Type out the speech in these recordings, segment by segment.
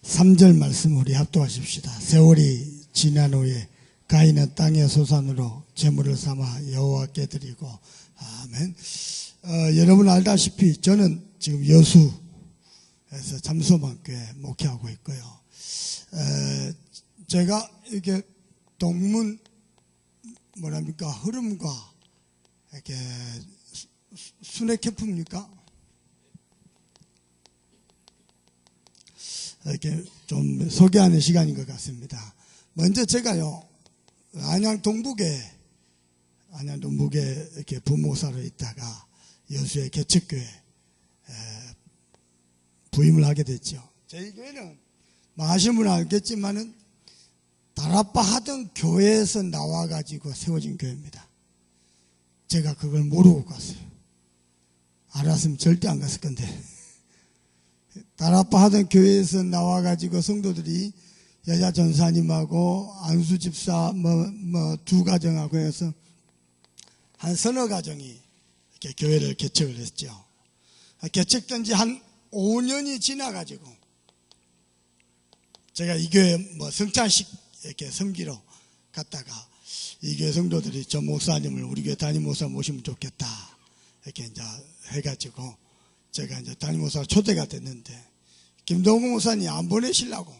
3절 말씀 우리 합독하십시다. 세월이 지난 후에 가인은 땅의 소산으로 제물을 삼아 여호와께 드리고. 아멘. 여러분 알다시피 저는 지금 여수에서 잠소만교회 목회하고 있고요. 제가 이렇게 동문 흐름과 이렇게 순회 캠프입니까? 이렇게 좀 소개하는 시간인 것 같습니다. 먼저 제가요, 안양 동북에 이렇게 부목사로 있다가 여수의 개척교회 부임을 하게 됐죠. 저희 교회는 아시는 분은 알겠지만은 다락방 하던 교회에서 나와가지고 세워진 교회입니다. 제가 그걸 모르고 갔어요. 알았으면 절대 안 갔을 건데. 다락방 하던 교회에서 나와가지고 성도들이 여자 전사님하고 안수 집사 두 가정하고 해서 한 서너 가정이 이렇게 교회를 개척을 했죠. 개척된 지 한 5년이 지나가지고 제가 이 교회 성찬식 이렇게 섬기러 갔다가 이 교회 성도들이 저 목사님을 우리 교회 담임 목사 모시면 좋겠다 이렇게 이제 해가지고 제가 이제 담임 목사로 초대가 됐는데 김동국 목사님 안 보내시려고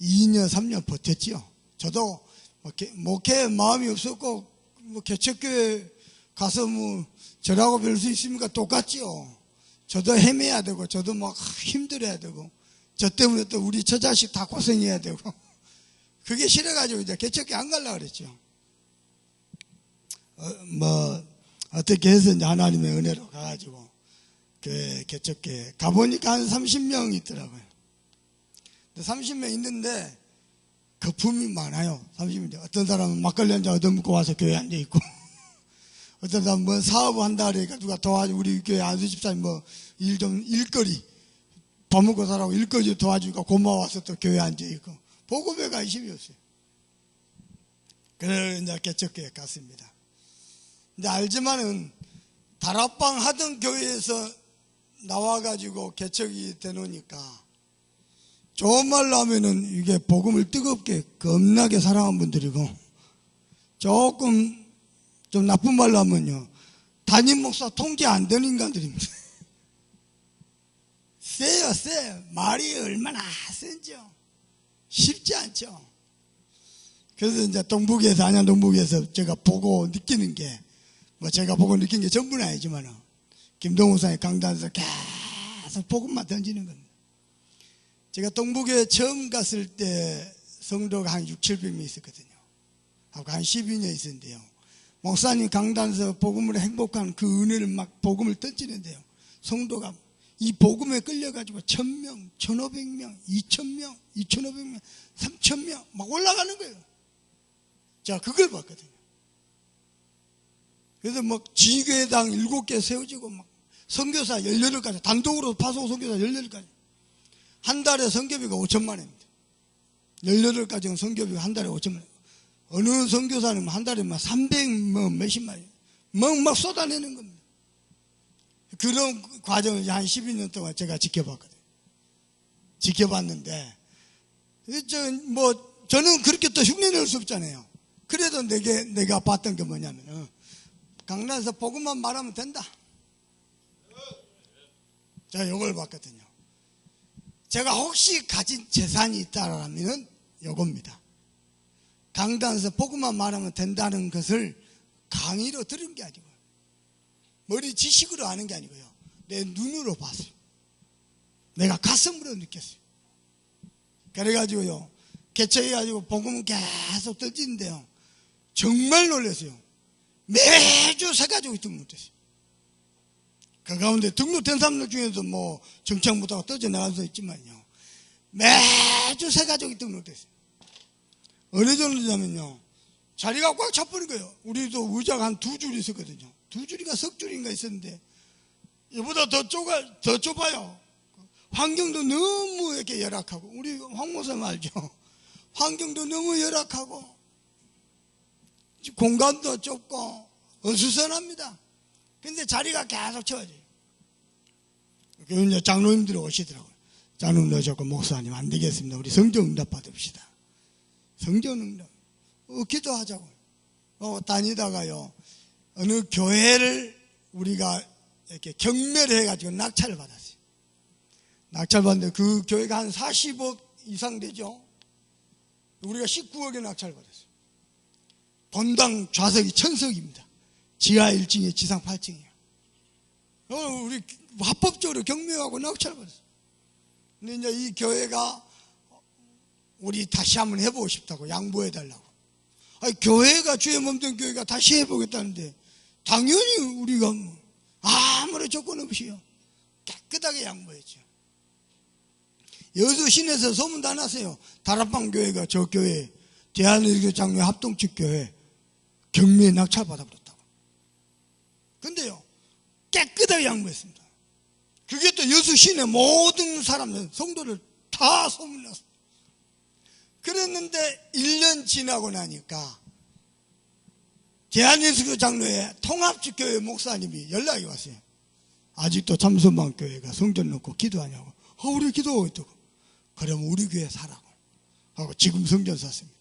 2년 3년 버텼지요. 저도 목회 마음이 없었고 개척교회 가서 저라고 뵐 수 있습니까? 똑같지요. 저도 헤매야 되고 저도 막 힘들어야 되고 저 때문에 또 우리 처자식 다 고생해야 되고 그게 싫어가지고 이제 개척교회 안 가려고 그랬죠. 어떻게 해서 이제 하나님의 은혜로 가가지고 교회 개척교회 가보니까 한 30명 있더라고요. 30명 있는데 거품이 많아요. 30명. 어떤 사람은 막걸리 한잔 얻어먹고 와서 교회에 앉아있고 어떤 사람은 사업을 한다 그러니까 누가 도와줘 우리 교회 안수 집사님 일거리 밥 먹고 살라고 일거리 도와주니까 고마워서 또 교회에 앉아있고 복음에 관심이 없어요. 그래서 이제 개척교회 갔습니다. 근데 알지만은 다락방 하던 교회에서 나와가지고 개척이 되놓으니까 좋은 말로 하면은 이게 복음을 뜨겁게 겁나게 사랑한 분들이고 조금 좀 나쁜 말로 하면요 담임 목사 통제 안 되는 인간들입니다. 세요. 말이 얼마나 센지요. 쉽지 않죠. 그래서 이제 안양 동북에서 제가 보고 느끼는 게 제가 보고 느낀 게 전부는 아니지만 김동훈 사님 강단에서 계속 복음만 던지는 겁니다. 제가 동북에 처음 갔을 때 성도가 한 600~700명 있었거든요. 하고 한 12년 있었는데요. 목사님 강단에서 복음으로 행복한 그 은혜를 막 복음을 던지는데요. 성도가 이 복음에 끌려가지고 1000명, 1500명, 2000명, 2500명, 3000명 막 올라가는 거예요. 제가 그걸 봤거든요. 그래서 지교회당 7개 세워지고 선교사 18가지 단독으로 파송 선교사 18가지 한 달에 선교비가 5천만 원입니다. 18가지는 선교비가 한 달에 5천만 원. 어느 선교사는 한 달에 300 몇십만 원 막 쏟아내는 겁니다. 그런 과정을 한 12년 동안 제가 지켜봤는데 저는 그렇게 또 흉내 낼 수 없잖아요. 그래도 내가 봤던 게 뭐냐면 강단에서 복음만 말하면 된다. 제가 이걸 봤거든요. 제가 혹시 가진 재산이 있다라면 요겁니다. 강단에서 복음만 말하면 된다는 것을 강의로 들은 게 아니고요. 머리 지식으로 아는 게 아니고요. 내 눈으로 봤어요. 내가 가슴으로 느꼈어요. 그래가지고요. 개척해가지고 복음은 계속 던지는데요. 정말 놀랐어요. 매주 새가지고 등록됐어요. 그 가운데 등록된 사람들 중에서 정착 못하고 떠져나갈 수 있지만요. 매주 새가족이 등록됐어요. 어느 정도냐면요. 자리가 꽉 차버린 거예요. 우리도 의자가 한 2줄 있었거든요. 2줄인가 석 줄인가 있었는데 이보다 더 좁아요. 환경도 너무 이렇게 열악하고 우리 황 목사님 알죠? 환경도 너무 열악하고 공간도 좁고 어수선합니다. 근데 자리가 계속 채워져요. 그래서 이제 장로님들이 오시더라고요. 장로님 넣으셨고 목사님 안 되겠습니다. 우리 성경응답 받읍시다. 성경응답. 기도하자고. 다니다가요, 어느 교회를 우리가 이렇게 경멸해가지고 낙찰을 받았어요. 낙찰 받는데 그 교회가 한 40억 이상 되죠. 우리가 19억에 낙찰을 받았어요. 본당 좌석이 1000석입니다. 지하 1층에 지상 8층이에요. 우리 합법적으로 경매하고 낙찰을 받았어요. 근데 이제 이 교회가 우리 다시 한번 해보고 싶다고 양보해달라고. 아니, 교회가 주의 몸된 교회가 다시 해보겠다는데 당연히 우리가 아무런 조건 없이요 깨끗하게 양보했죠. 여수 시내에서 소문 다 났어요. 다락방 교회가 저 교회 대한민국 장로회 합동측 교회 경매에 낙찰 받아버렸다고. 근데요 깨끗하게 양보했습니다. 그게 또 여수 시내 모든 사람들 성도를 다 소문났어요. 그랬는데 1년 지나고 나니까 대한예수교 장로회 통합측 교회 목사님이 연락이 왔어요. 아직도 참선방교회가 성전 놓고 기도하냐고. 우리 기도하고 있다고. 그러면 우리 교회 사라고 하고 지금 성전 샀습니다.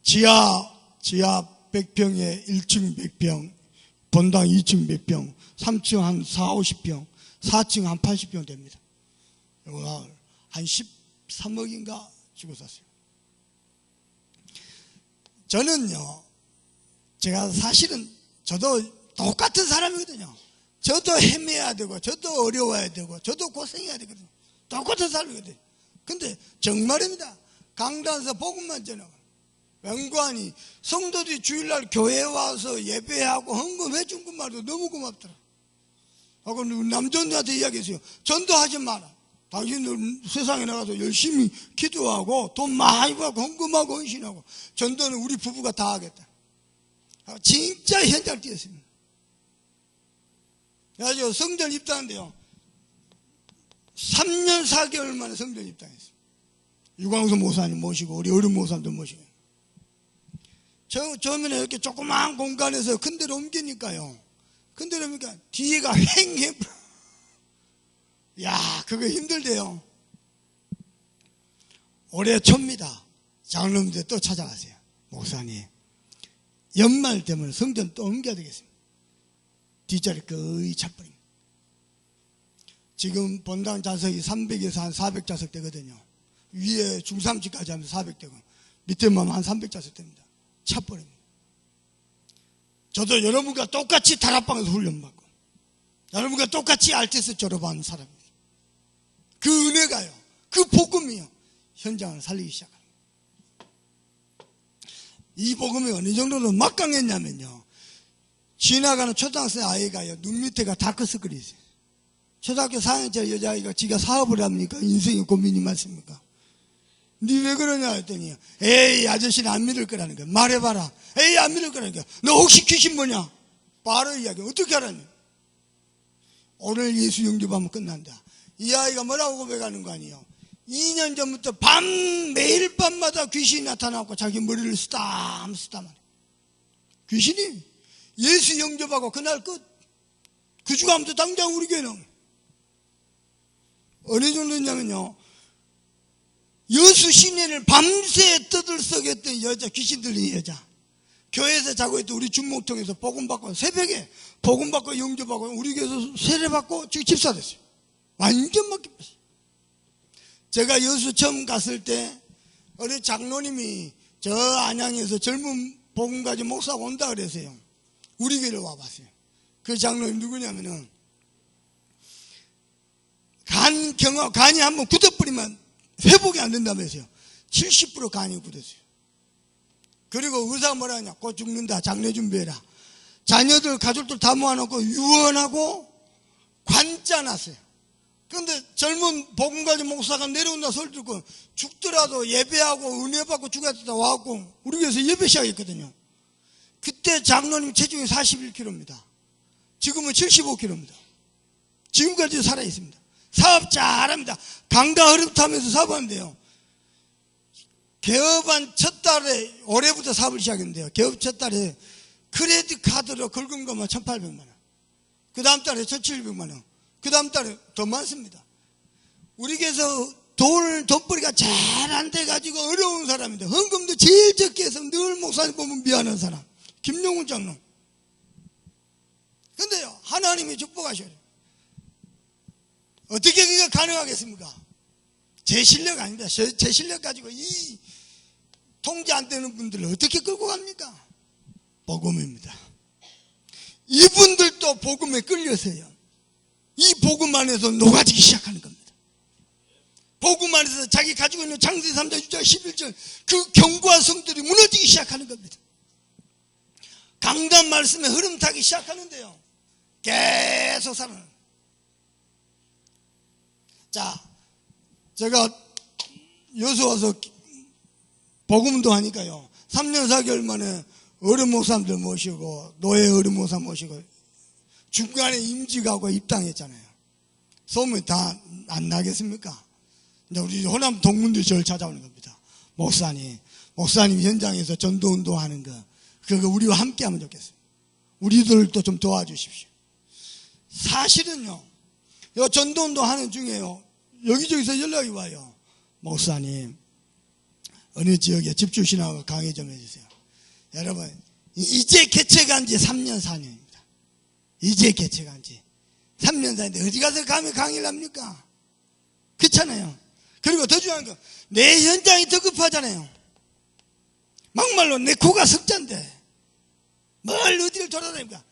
지하 100평에 1층 100평, 본당 2층 100평, 3층 한 4, 50평, 4층 한 80평 됩니다. 한 13억인가 주고 샀어요. 저는요, 제가 사실은 저도 똑같은 사람이거든요. 저도 헤매야 되고, 저도 어려워야 되고, 저도 고생해야 되거든요. 똑같은 사람이거든요. 근데 정말입니다. 강단에서 복음만 전하고, 연구하니 성도들이 주일날 교회에 와서 예배하고 헌금해 준 것만도 너무 고맙더라. 하고 남전도한테 이야기했어요. 전도하지 마라. 당신들 세상에 나가서 열심히 기도하고 돈 많이 받고 헌금하고 헌신하고 전도는 우리 부부가 다 하겠다. 진짜 현장을 뛰었습니다. 그래가지고 성전 입당한데요 3년 4개월 만에 성전 입당했어요. 유광수 목사님 모시고 우리 어른 목사님도 모시고. 처음에는 이렇게 조그마한 공간에서 큰 데로 옮기니까요, 큰 데로 옮기니까 뒤가 횡해. 야, 그거 힘들대요. 올해 초입니다. 장로님들 또 찾아가세요. 목사님, 연말 되면 성전 또 옮겨야 되겠습니다. 뒷자리 거의 차버립니다. 지금 본당 좌석이 300에서 한 400좌석 되거든요. 위에 중상층까지 하면 400되고 밑에만 한 300좌석 됩니다. 차버립니다. 저도 여러분과 똑같이 다락방에서 훈련받고 여러분과 똑같이 RTS 졸업한 사람입니다. 그 은혜가요, 그 복음이요, 현장을 살리기 시작합니다. 이 복음이 어느 정도로 막강했냐면요, 지나가는 초등학생 아이가요, 눈 밑에가 다크서클이 있어요. 초등학교 4학년짜리 여자아이가 지가 사업을 합니까? 인생의 고민이 많습니까? 니 왜 그러냐 했더니, 에이, 아저씨는 안 믿을 거라는 거야. 말해봐라. 에이, 안 믿을 거라는 거야. 너 혹시 귀신 뭐냐? 바로 이야기. 어떻게 알았니? 오늘 예수 영접하면 끝난다. 이 아이가 뭐라고 고백하는 거 아니에요? 2년 전부터 매일 밤마다 귀신이 나타나고 자기 머리를 쓰담 말이에요. 귀신이 예수 영접하고 그날 끝. 그 주간부터 당장 우리 교회는 어느 정도냐면요, 여수 시내를 밤새 떠들썩했던 여자, 귀신 들린 여자, 교회에서 자고 있던 우리 중목통에서 복음받고 새벽에 복음받고 영접하고 우리 교회에서 세례받고 지금 집사 됐어요. 완전 맡겨봤어요. 제가 여수 처음 갔을 때 어느 장로님이 저 안양에서 젊은 복음가진 목사가 온다 그래서요, 우리 교회를 와봤어요. 그 장로님 누구냐면은 간이 한번 굳어버리면 회복이 안 된다면서요. 70% 간이 굳었어요. 그리고 의사가 뭐라 하냐, 곧 죽는다, 장례 준비해라. 자녀들 가족들 다 모아놓고 유언하고 관짜 놨어요. 그런데 젊은 복음가진 목사가 내려온다 소리 듣고 죽더라도 예배하고 은혜 받고 죽었다 와갖고 우리 교회에서 예배 시작했거든요. 그때 장로님 체중이 41kg입니다. 지금은 75kg입니다. 지금까지 살아있습니다. 사업 잘합니다. 강가 흐름 타면서 사업하는데요, 개업한 첫 달에, 올해부터 사업을 시작했는데요, 개업 첫 달에 크레딧 카드로 긁은 것만 1,800만 원, 그 다음 달에 1,700만 원, 그 다음 달에 더 많습니다. 우리 교회에서 돈벌이가 잘 안 돼가지고 어려운 사람인데 헌금도 제일 적게 해서 늘 목사님 보면 미안한 사람 김용훈 장로. 근데요 하나님이 축복하셔요. 어떻게 그게 가능하겠습니까? 제 실력 아닙니다. 제 실력 가지고 이 통제 안 되는 분들을 어떻게 끌고 갑니까? 복음입니다. 이분들도 복음에 끌려서요 이 복음 안에서 녹아지기 시작하는 겁니다. 복음 안에서 자기 가지고 있는 창세기 3장 6장 11절 그 견고한 성들이 무너지기 시작하는 겁니다. 강단 말씀에 흐름 타기 시작하는데요 계속 살아나는. 자, 제가 여수 와서 복음도 하니까요 3년 4개월 만에 어른 목사님들 모시고 노예 어른 목사 모시고 중간에 임직하고 입당했잖아요. 소문이 다 안 나겠습니까? 이제 우리 호남 동문들이 저를 찾아오는 겁니다. 목사님 현장에서 전도운동 하는 거 그거 우리와 함께 하면 좋겠어요. 우리들도 좀 도와주십시오. 사실은요 이 전도운동 하는 중에요 여기저기서 연락이 와요. 목사님 어느 지역에 집주신하고 강의 좀 해주세요. 여러분 이제 개척한 지 3년 4년입니다. 이제 개척한 지 3년 4년인데 어디 가서 감히 강의를 합니까? 그렇잖아요. 그리고 더 중요한 건 내 현장이 더 급하잖아요. 막말로 내 코가 석자인데 뭘 어디를 돌아다닙니까?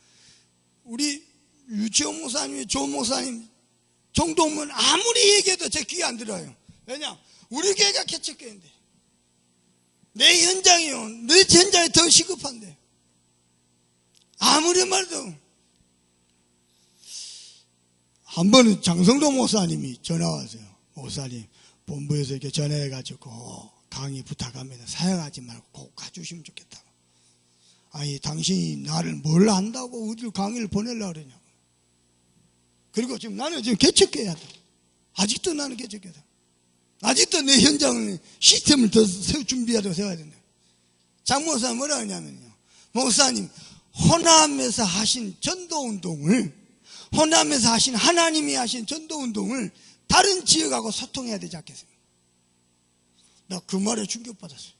우리 유치원 목사님, 조 목사님 정도면 아무리 얘기해도 제 귀에 안 들어요. 왜냐? 우리 교회가 개척교회인데 내 현장이요 내 현장이 더 시급한데 아무리 말도. 한 번은 장성도 목사님이 전화 왔어요. 목사님 본부에서 이렇게 전화해가지고 강의 부탁합니다. 사양하지 말고 꼭 가주시면 좋겠다고. 아니 당신이 나를 뭘 안다고 어디를 강의를 보내려고 그러냐고. 그리고 지금 나는 지금 개척해야 돼. 아직도 나는 개척해야 돼. 아직도 내 현장을 시스템을 더 준비하고 세워야 된다. 장 목사님 뭐라 하냐면요 목사님 호남에서 하신 전도운동을 호남에서 하신 하나님이 하신 전도운동을 다른 지역하고 소통해야 되지 않겠습니까? 나 그 말에 충격받았어요.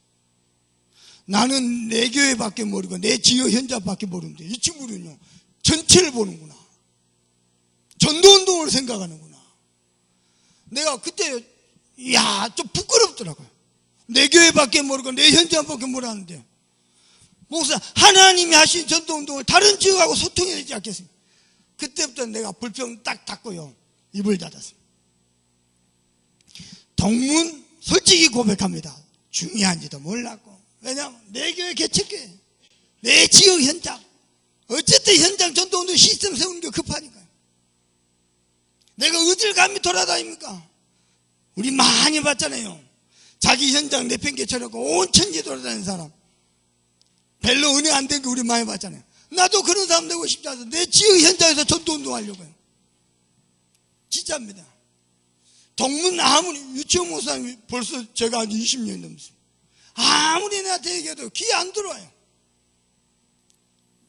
나는 내 교회밖에 모르고 내 지역 현장밖에 모르는데 이 친구는요 전체를 보는구나. 전도운동을 생각하는구나. 내가 그때 좀 부끄럽더라고요. 내 교회밖에 모르고 내 현장밖에 모르는데 목사 하나님이 하신 전도운동을 다른 지역하고 소통해야 되지 않겠습니까? 그때부터 내가 불평 딱 닫고요 입을 닫았습니다. 동문 솔직히 고백합니다. 중요한지도 몰랐고 왜냐하면 내 교회 개척교회 내 지역 현장 어쨌든 현장 전도운동 시스템 세우는 게 급하니까요. 내가 어딜 감히 돌아다닙니까? 우리 많이 봤잖아요. 자기 현장 내팽개 쳐놓고 온 천지 돌아다니는 사람 별로 은혜 안 된 거 우리 많이 봤잖아요. 나도 그런 사람 되고 싶지 않아서 내 지역 현장에서 전도운동 하려고요. 진짜입니다. 동문 아무리 유치원 목사님이 벌써 제가 한 20년이 넘었어요. 아무리 나한테 얘기해도 귀에 안 들어와요.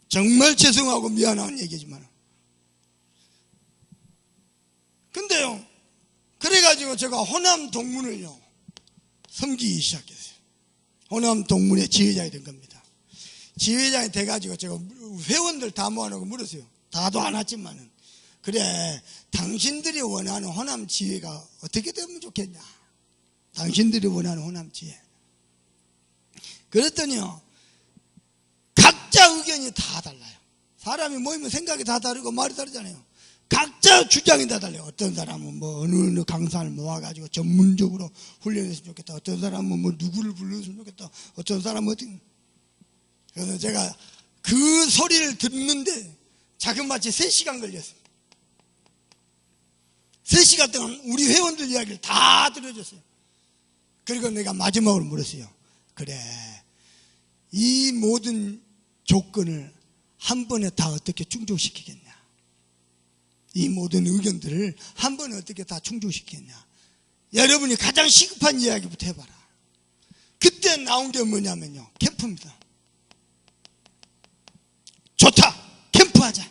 정말 죄송하고 미안한 얘기지만 근데요 그래가지고 제가 호남 동문을요 섬기기 시작했어요. 호남 동문의 지회장이 된 겁니다. 지회장이 돼가지고 제가 회원들 다 모아놓고 물었어요. 다도 안 왔지만은 그래 당신들이 원하는 호남 지회가 어떻게 되면 좋겠냐. 당신들이 원하는 호남 지회. 그랬더니요 각자 의견이 다 달라요. 사람이 모이면 생각이 다 다르고 말이 다르잖아요. 각자 주장이 다 달라요. 어떤 사람은 뭐 어느 강사를 모아가지고 전문적으로 훈련했으면 좋겠다. 어떤 사람은 뭐 누구를 불렀으면 좋겠다. 어떤 사람은 어떻게. 그래서 제가 그 소리를 듣는데 자그마치 3시간 걸렸어요. 3시간 동안 우리 회원들 이야기를 다 들어줬어요. 그리고 내가 마지막으로 물었어요. 그래 이 모든 조건을 한 번에 다 어떻게 충족시키겠냐. 이 모든 의견들을 한 번에 어떻게 다 충족시키겠냐. 여러분이 가장 시급한 이야기부터 해봐라. 그때 나온 게 뭐냐면요 캠프입니다. 좋다 캠프하자.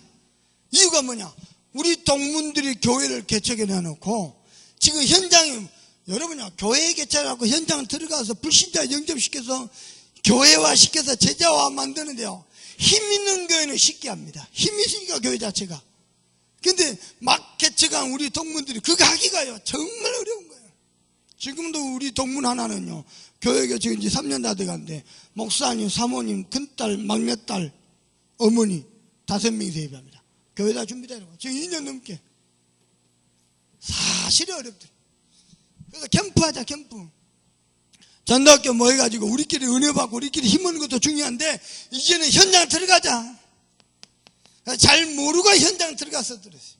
이유가 뭐냐. 우리 동문들이 교회를 개척해 놔놓고 지금 현장에, 여러분요, 교회 개최하고 현장 들어가서 불신자 영접시켜서 교회화 시켜서 제자화 만드는데요, 힘 있는 교회는 쉽게 합니다. 힘이 있으니까 교회 자체가. 근데 막 개척한 우리 동문들이 그거 하기가요 정말 어려운 거예요. 지금도 우리 동문 하나는요, 교회 개척 이제 3년 다 돼가는데 목사님, 사모님, 큰딸, 막내딸, 어머니 5명이서 예배합니다. 교회다 준비되라고. 지금 2년 넘게. 사실이 어렵더라고요. 그래서 캠프하자, 캠프. 전도학교 모여가지고 우리끼리 은혜 받고 우리끼리 힘 얻는 것도 중요한데 이제는 현장 들어가자. 잘 모르고 현장 들어가서 들었어요.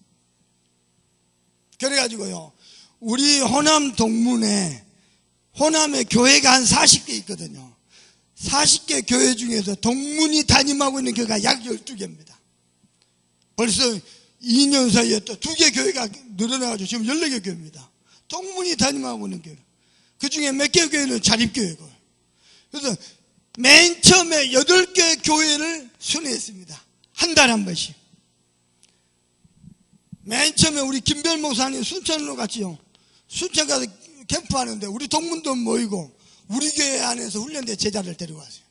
그래가지고요, 우리 호남 동문에, 호남에 교회가 한 40개 있거든요. 40개 교회 중에서 동문이 담임하고 있는 교회가 약 12개입니다. 벌써 2년 사이에 또 2개 교회가 늘어나가지고 지금 14개 교회입니다. 동문이 담임하고 있는 교회. 그 중에 몇 개 교회는 자립교회고. 그래서 맨 처음에 8개 교회를 순회했습니다. 한 달에 한 번씩. 맨 처음에 우리 김별 목사님 순천으로 갔지요. 순천 가서 캠프하는데 우리 동문도 모이고 우리 교회 안에서 훈련대 제자를 데리고 왔어요.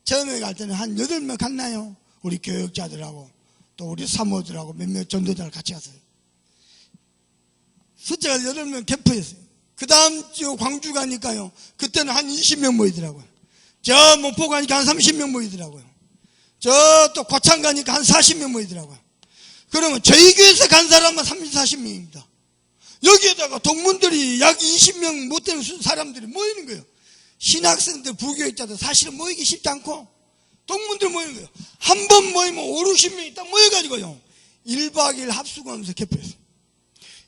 처음에 갈 때는 한 8명 갔나요? 우리 교역자들하고 또 우리 사모들하고 몇몇 전도자를 같이 갔어요. 숫자가 8명 캠프였어요. 그 다음 주 광주 가니까요, 그때는 한 20명 모이더라고요. 저 목포 가니까 한 30명 모이더라고요. 저 또 고창 가니까 한 40명 모이더라고요. 그러면 저희 교회에서 간 사람은 30, 40명입니다. 여기에다가 동문들이 약 20명 못 되는 사람들이 모이는 거예요. 신학생들, 부교육자들 사실은 모이기 쉽지 않고 동문들 모이는 거예요. 한 번 모이면 5, 60명이 딱 모여가지고요, 1박 2일 합숙하면서 캠프했어요.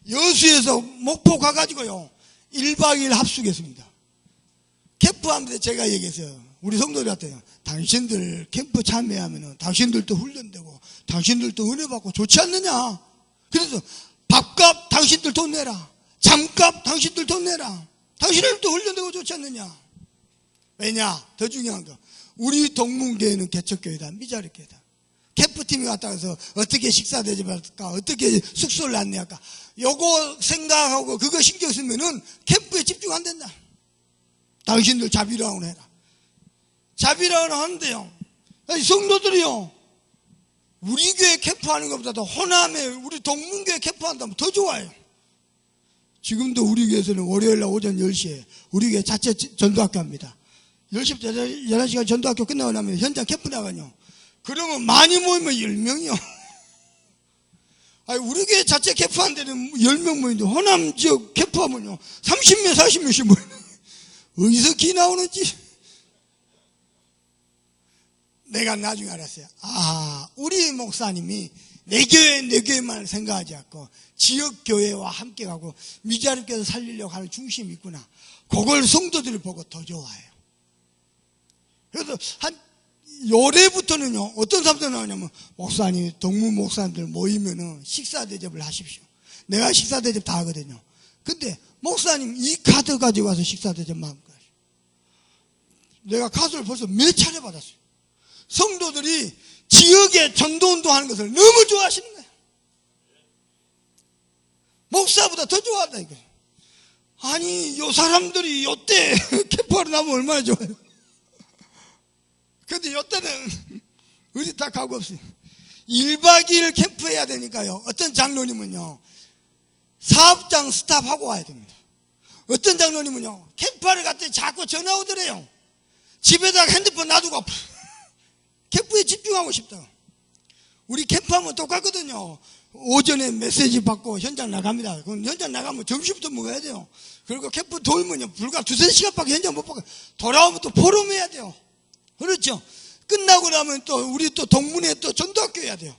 여수에서 목포 가가지고요 1박 2일 합숙했습니다. 캠프하면서 제가 얘기했어요. 우리 성도들한테요, 당신들 캠프 참여하면 당신들도 훈련되고 당신들도 은혜 받고 좋지 않느냐. 그래서 밥값 당신들 돈 내라, 잠값 당신들 돈 내라, 당신들도 훈련되고 좋지 않느냐. 왜냐, 더 중요한 거, 우리 동문교회는 개척교회다, 미자립교회다. 캠프팀이 갔다 가서 어떻게 식사 대접할까, 어떻게 숙소를 안내할까, 요거 생각하고 그거 신경 쓰면은 캠프에 집중 안 된다. 당신들 자비라운 해라. 자비라운 하는데요, 성도들이요, 우리 교회 캠프하는 것보다도 호남에 우리 동문교회 캠프한다면 더 좋아요. 지금도 우리 교회에서는 월요일날 오전 10시에 우리 교회 자체 전도학교 합니다. 10시부터 11시간 전도학교 끝나고 나면 현장 캠프 나가요. 그러면 많이 모이면 10명이요. 아니, 우리 교회 자체 캠프한 데는 10명 모이는데 호남 지역 캠프하면요 30명, 40명씩 모이는 거예요. 어디서 기 나오는지 내가 나중에 알았어요. 아, 우리 목사님이 내 교회만 생각하지 않고 지역교회와 함께 가고 미자립교회에서 살리려고 하는 중심이 있구나. 그걸 성도들이 보고 더 좋아해요. 그래서 한 요래부터는요, 어떤 사람들 나오냐면, 목사님, 동문 목사님들 모이면은 식사 대접을 하십시오. 내가 식사 대접 다 하거든요. 근데 목사님 이 카드 가지고 와서 식사 대접만 하는 거예요. 내가 카드를 벌써 몇 차례 받았어요. 성도들이 지역에 전도운동 하는 것을 너무 좋아하시는 거예요. 목사보다 더 좋아한다 이거예요. 아니, 요 사람들이 요때 캠프하러 나면 얼마나 좋아요. 근데 요때는 어디 다 가고 없어요. 1박 2일 캠프해야 되니까요, 어떤 장로님은요 사업장 스탑하고 와야 됩니다. 어떤 장로님은요 캠프하러 갔더니 자꾸 전화 오더래요. 집에다가 핸드폰 놔두고 캠프에 집중하고 싶다. 우리 캠프하면 똑같거든요. 오전에 메시지 받고 현장 나갑니다. 그럼 현장 나가면 점심부터 먹어야 돼요. 그리고 캠프 돌면요 불과 2-3시간밖에 현장 못 받고 돌아오면 또 포럼해야 돼요. 그렇죠? 끝나고 나면 또 우리 또 동문회 또 전도학교 해야 돼요.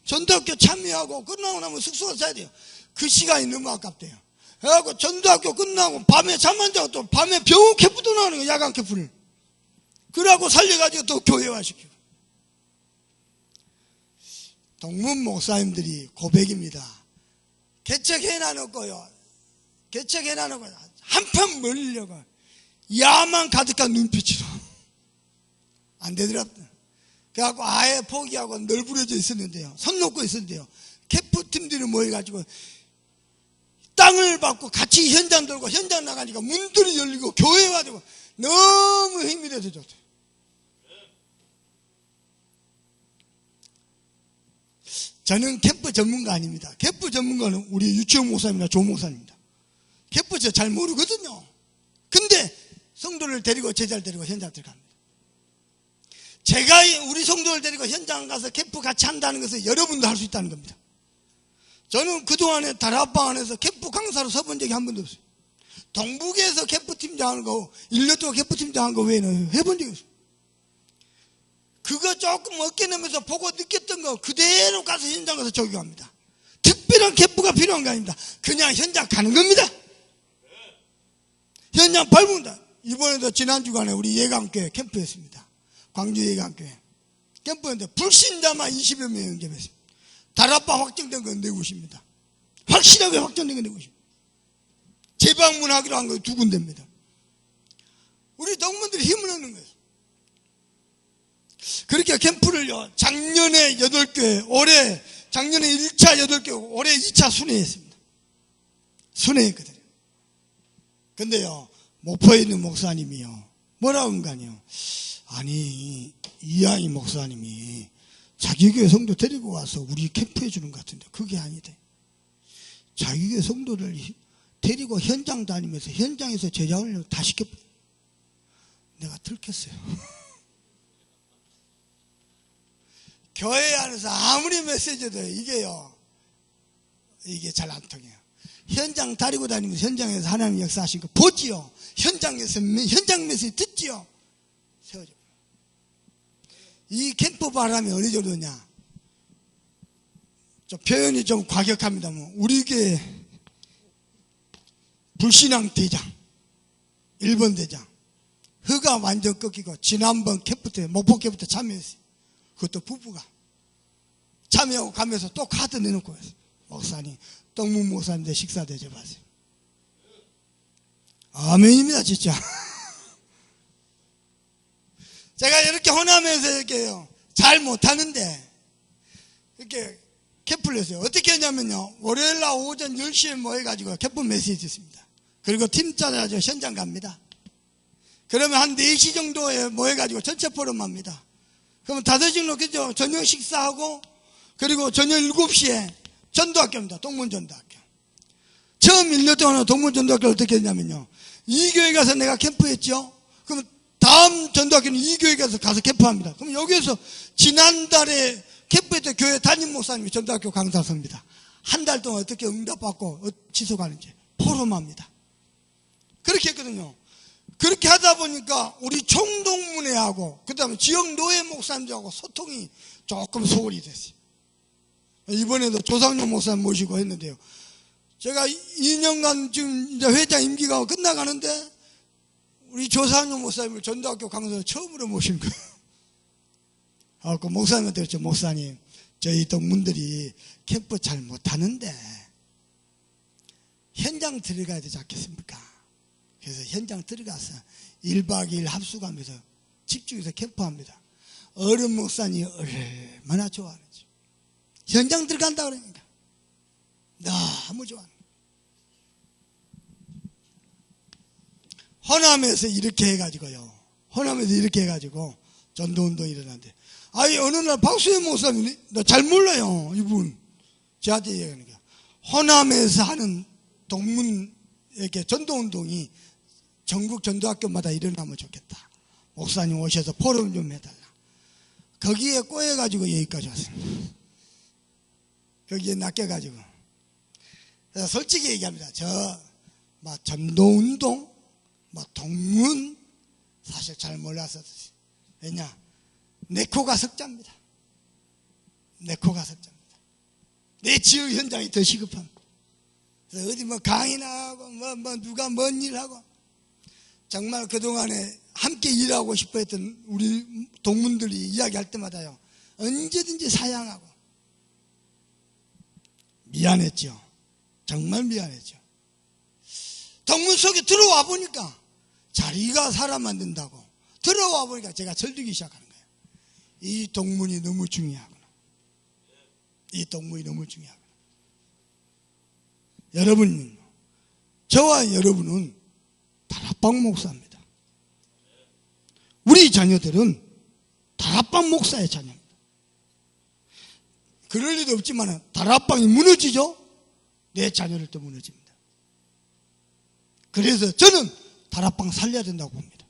전도학교 참여하고 끝나고 나면 숙소에 자야 돼요. 그 시간이 너무 아깝대요. 그래갖고 전도학교 끝나고 밤에 잠 안 자고 또 밤에 병원 캠프도 나오는 거예요. 야간 캠프를. 그러고 살려가지고 또 교회화시키고. 동문 목사님들이 고백입니다. 개척해놔놓고요, 개척해놔놓고 한편 멀리려고 야만 가득한 눈빛으로 안 되더랍니다. 그래갖고 아예 포기하고 널브러져 있었는데요, 손 놓고 있었는데요, 캠프팀들이 모여가지고 딱 빵을 받고 같이 현장 돌고 현장 나가니까 문들이 열리고 교회 와도 너무 힘이 돼서 좋대요. 저는 캠프 전문가 아닙니다. 캠프 전문가는 우리 유치원 목사님이나 조 목사님입니다. 캠프 저 잘 모르거든요. 근데 성도를 데리고 제자를 데리고 현장 들어갑니다. 제가 우리 성도를 데리고 현장 가서 캠프 같이 한다는 것은 여러분도 할 수 있다는 겁니다. 저는 그동안에 다락방 안에서 캠프 강사로 서본 적이 한 번도 없어요. 동북에서 캠프 팀장하는 거 1년 동안 캠프 팀장한 거 외에는 해본 적이 없어요. 그거 조금 어깨 내면서 보고 느꼈던 거 그대로 가서 현장 가서 적용합니다. 특별한 캠프가 필요한 거 아닙니다. 그냥 현장 가는 겁니다. 현장 밟는다. 이번에도 지난 주간에 우리 예강교회 캠프였습니다. 광주 예강교회 캠프였는데 불신자만 20여 명 영접했습니다. 다락방 확정된 건 내 곳입니다. 확실하게 확정된 건 내 곳입니다. 재방문하기로 한 거 2군데입니다. 우리 동문들이 힘을 얻는 거예요. 그렇게 캠프를요, 작년에 8교회, 작년에 1차 8교회, 올해 2차 순회했습니다. 순회했거든요. 근데요, 목포에 있는 목사님이요, 뭐라고 한가요? 아니, 이하이 목사님이 자기 교회 성도 데리고 와서 우리 캠프 해주는 것 같은데, 그게 아니대. 자기 교회 성도를 데리고 현장 다니면서 현장에서 제자훈련을 다 시켜버려. 내가 들켰어요. 교회 안에서 아무리 메시지도 이게 잘 안 통해요. 현장 다니고 다니면서 현장에서 하나님 역사하신 거 보지요. 현장에서 현장 메시지 듣지요. 세워져. 이 캠프 바람이 어느 정도냐? 좀 표현이 좀 과격합니다만 우리 교회 불신앙 대장 1번 대장 허가 완전 꺾이고 지난번 캠프 때 목포 캠프 때 참여했어요. 그것도 부부가 참여하고 가면서 또 카드 내놓고 했어요. 목사님, 떡문 목사님들 식사 대접하세요. 아멘입니다, 진짜. 제가 이렇게 호남에서 이렇게요, 잘 못하는데, 이렇게 캠프를 했어요. 어떻게 했냐면요, 월요일날 오전 10시에 모여가지고 캠프 메시지 있습니다. 그리고 팀 짜가지고 현장 갑니다. 그러면 한 4시 정도에 모여가지고 전체 포럼 합니다. 그러면 5시 놓겠죠. 저녁 식사하고, 그리고 저녁 7시에 전도학교입니다. 동문전도학교. 처음 1년 동안 동문전도학교를 어떻게 했냐면요, 이 교회 가서 내가 캠프했죠. 그러면 다음 전도학교는 이 교회 가서 캠프합니다. 그럼 여기에서 지난달에 캠프했던 교회 담임 목사님이 전도학교 강사섭니다. 한 달 동안 어떻게 응답받고 지속하는지 포럼합니다. 그렇게 했거든요. 그렇게 하다 보니까 우리 총동문회하고 그 다음에 지역 노예 목사님들하고 소통이 조금 소홀히 됐어요. 이번에도 조상용 목사님 모시고 했는데요. 제가 2년간 지금 이제 회장 임기가 끝나가는데 우리 조상용 목사님을 전도학교 강사로 처음으로 모신 거예요. 그 목사님한테 그랬죠. 목사님, 저희 동문들이 캠프 잘 못하는데 현장 들어가야 되지 않겠습니까? 그래서 현장 들어가서 1박 2일 합숙하면서 집중해서 캠프합니다. 어른 목사님이 얼마나 좋아하는지. 현장 들어간다 그러니까 너무 좋아하는 거예요. 호남에서 이렇게 해가지고 전도운동이 일어났는데, 아니 어느 날 박수현 목사님이 나 잘 몰라요. 이분 저한테 얘기하는 거야. 호남에서 하는 동문 이렇게 전도운동이 전국 전도학교마다 일어나면 좋겠다. 목사님 오셔서 포럼 좀 해달라. 거기에 꼬여가지고 여기까지 왔습니다. 거기에 낚여가지고. 그래서 솔직히 얘기합니다. 전도운동, 동문, 사실 잘 몰라서. 왜냐? 내 코가 석자입니다. 내 코가 석자입니다. 내 지역 현장이 더 시급합니다. 그래서 어디 강의나 하고, 누가 뭔 일 하고. 정말 그동안에 함께 일하고 싶어 했던 우리 동문들이 이야기할 때마다요, 언제든지 사양하고. 미안했죠. 정말 미안했죠. 동문 속에 들어와 보니까 자리가 사람 만든다고 들어와 보니까 제가 절들기 시작하는 거예요. 이 동문이 너무 중요하구나. 이 동문이 너무 중요하구나. 여러분, 저와 여러분은 다락방 목사입니다. 우리 자녀들은 다락방 목사의 자녀입니다. 그럴 리도 없지만 다락방이 무너지죠? 내 자녀를 또 무너집니다. 그래서 저는 다락방 살려야 된다고 봅니다.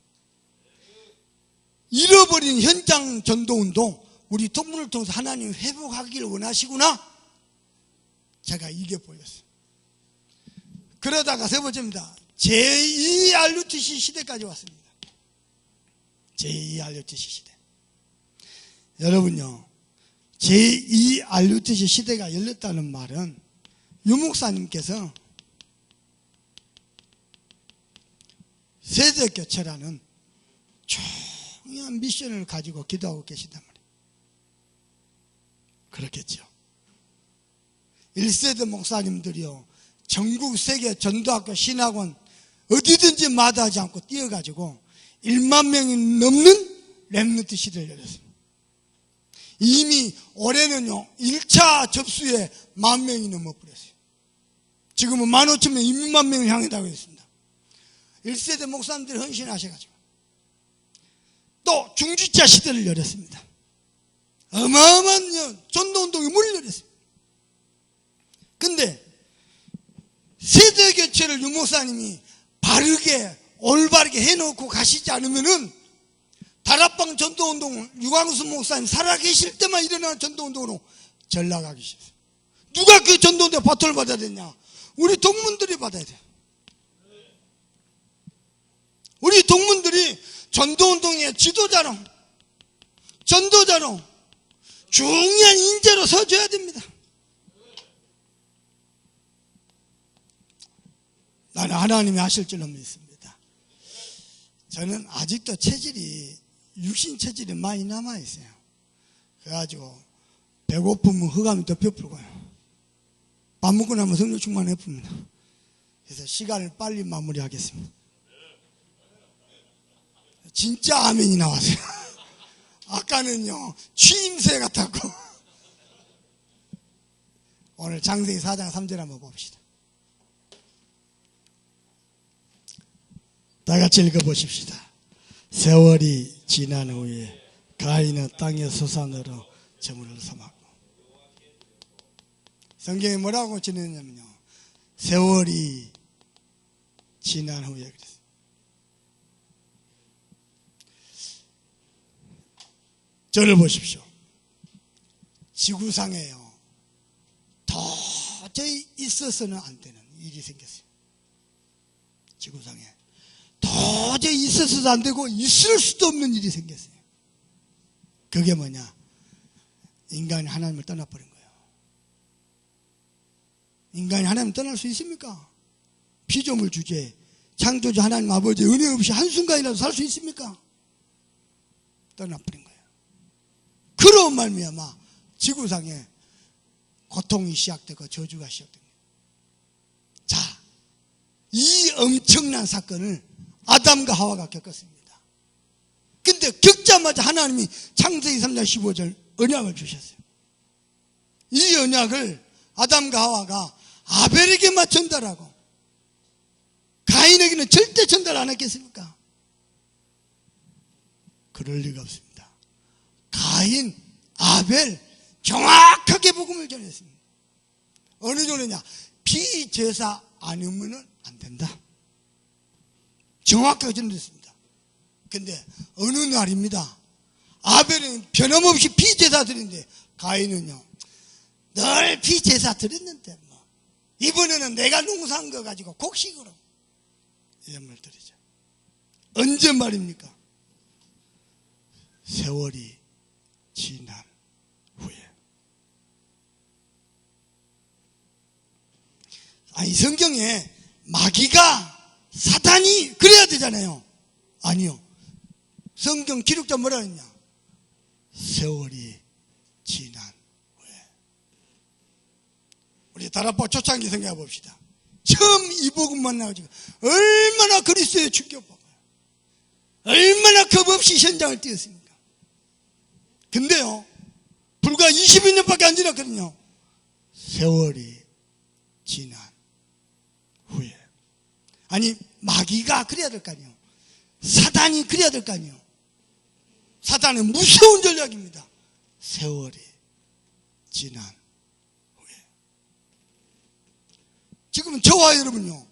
잃어버린 현장 전도운동, 우리 동문을 통해서 하나님 회복하기를 원하시구나. 제가 이게 보였어요. 그러다가 세 번째입니다. 제2 RUTC 시대까지 왔습니다. 제2 RUTC 시대. 여러분요, 제2 RUTC 시대가 열렸다는 말은 유 목사님께서 세대교체라는 중요한 미션을 가지고 기도하고 계시단 말이에요. 그렇겠죠. 1세대 목사님들이요, 전국 세계 전도학교 신학원 어디든지 마다하지 않고 뛰어가지고 1만 명이 넘는 렘넌트 시대를 열렸습니다. 이미 올해는요 1차 접수에 10,000명이 넘어버렸어요. 지금은 15,000명, 2만 명을 향해 가고 있습니다. 1세대 목사님들이 헌신하셔가지고 또 중지자 시대를 열었습니다. 어마어마한 전도운동이 문을 열었어요. 근데 세대교체를 유 목사님이 바르게 올바르게 해놓고 가시지 않으면은 다락방 전도운동은 유광수 목사님 살아계실 때만 일어나는 전도운동으로 전락하기 싫어요. 누가 그 전도운동에 바통을 받아야 되냐? 우리 동문들이 받아야 돼요. 우리 동문들이 전도운동의 지도자로, 전도자로, 중요한 인재로 서줘야 됩니다. 나는 하나님이 하실 줄로 믿습니다. 저는 아직도 체질이, 육신 체질이 많이 남아있어요. 그래가지고 배고프면 흑암이 더 펴풀고요. 밥 먹고 나면 성령 충만해 풉니다. 그래서 시간을 빨리 마무리하겠습니다. 진짜 아멘이 나왔어요. 아까는요 취임새 같았고. 오늘 장세기 4장 3절 한번 봅시다. 다 같이 읽어보십시다. 세월이 지난 후에 가인은 땅의 소산으로 저물을 삼았고. 성경에 뭐라고 지냈냐면요, 세월이 지난 후에 그랬어요. 저를 보십시오. 지구상에요 도저히 있어서는 안 되는 일이 생겼어요. 지구상에 도저히 있어서도 안 되고 있을 수도 없는 일이 생겼어요. 그게 뭐냐? 인간이 하나님을 떠나버린 거예요. 인간이 하나님을 떠날 수 있습니까? 피조물 주제, 창조주 하나님 아버지 은혜 없이 한순간이라도 살 수 있습니까? 떠나버린 거예요. 그런 말미암아 지구상에 고통이 시작되고 저주가 시작됩니다. 자, 이 엄청난 사건을 아담과 하와가 겪었습니다. 근데 겪자마자 하나님이 창세기 3장 15절 언약을 주셨어요. 이 언약을 아담과 하와가 아벨에게만 전달하고 가인에게는 절대 전달 안 했겠습니까? 그럴 리가 없습니다. 가인, 아벨 정확하게 복음을 전했습니다. 어느 정도냐? 피제사 아니면 안 된다. 정확하게 전했습니다. 근데 어느 날입니다. 아벨은 변함없이 피제사 드리는데 가인은요 늘 피제사 드렸는데 뭐 이번에는 내가 농사한 거 가지고 곡식으로 예물 드리죠. 언제 말입니까? 세월이 지난 후에. 아니 성경에 마귀가 사탄이 그래야 되잖아요. 아니요. 성경 기록자 뭐라 했냐? 세월이 지난 후에. 우리 다락방 초창기 생각해 봅시다. 처음 이 복음 만나가지고 얼마나 그리스도에 충격받아요. 얼마나 겁없이 현장을 뛰었습니까? 근데요 불과 22년밖에 안 지났거든요. 세월이 지난 후에 아니 마귀가 그래야 될 거 아니에요. 사단이 그래야 될 거 아니에요. 사단의 무서운 전략입니다. 세월이 지난 후에. 지금은 저와 여러분요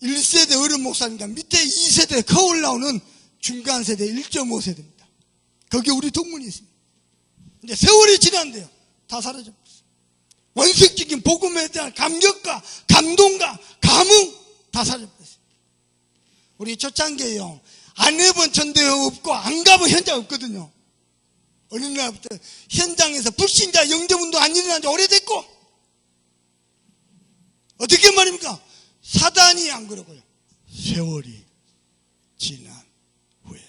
1세대 어른 목사님과 밑에 2세대 거울 나오는 중간 세대 1.5세대입니다. 거기에 우리 동문이 있습니다. 이제 세월이 지난데요 다 사라져버렸어요. 원색적인 복음에 대한 감격과 감동과 감흥 다 사라져버렸어요. 우리 초창기에요 안 해본 전도회 없고 안 가본 현장 없거든요. 어느 날부터 현장에서 불신자 영접운동 안 일어난 지 오래됐고, 어떻게 말입니까? 사단이 안 그러고요 세월이 지난 후에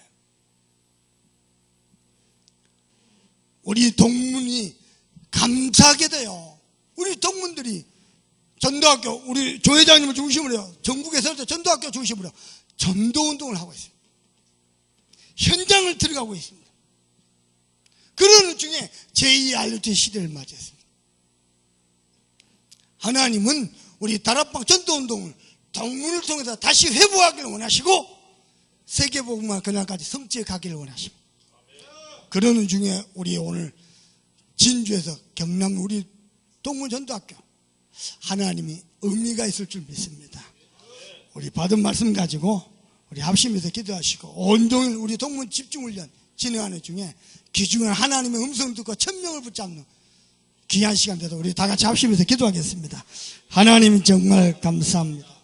우리 동문이 감사하게 돼요. 우리 동문들이 전도학교, 우리 조회장님을 중심으로 해요. 전국에서 전도학교 중심으로 전도운동을 하고 있습니다. 현장을 들어가고 있습니다. 그런 중에 제2RT 시대를 맞이했습니다. 하나님은 우리 다락방 전도운동을 동문을 통해서 다시 회복하기를 원하시고 세계복음화 그날까지 성취해 가기를 원하십니다. 그러는 중에 우리 오늘 진주에서 경남 우리 동문 전도학교 하나님이 의미가 있을 줄 믿습니다. 우리 받은 말씀 가지고 우리 합심해서 기도하시고 온종일 우리 동문 집중훈련 진행하는 중에 귀중한 하나님의 음성을 듣고 천명을 붙잡는 귀한 시간 되도록 우리 다 같이 합심해서 기도하겠습니다. 하나님 정말 감사합니다.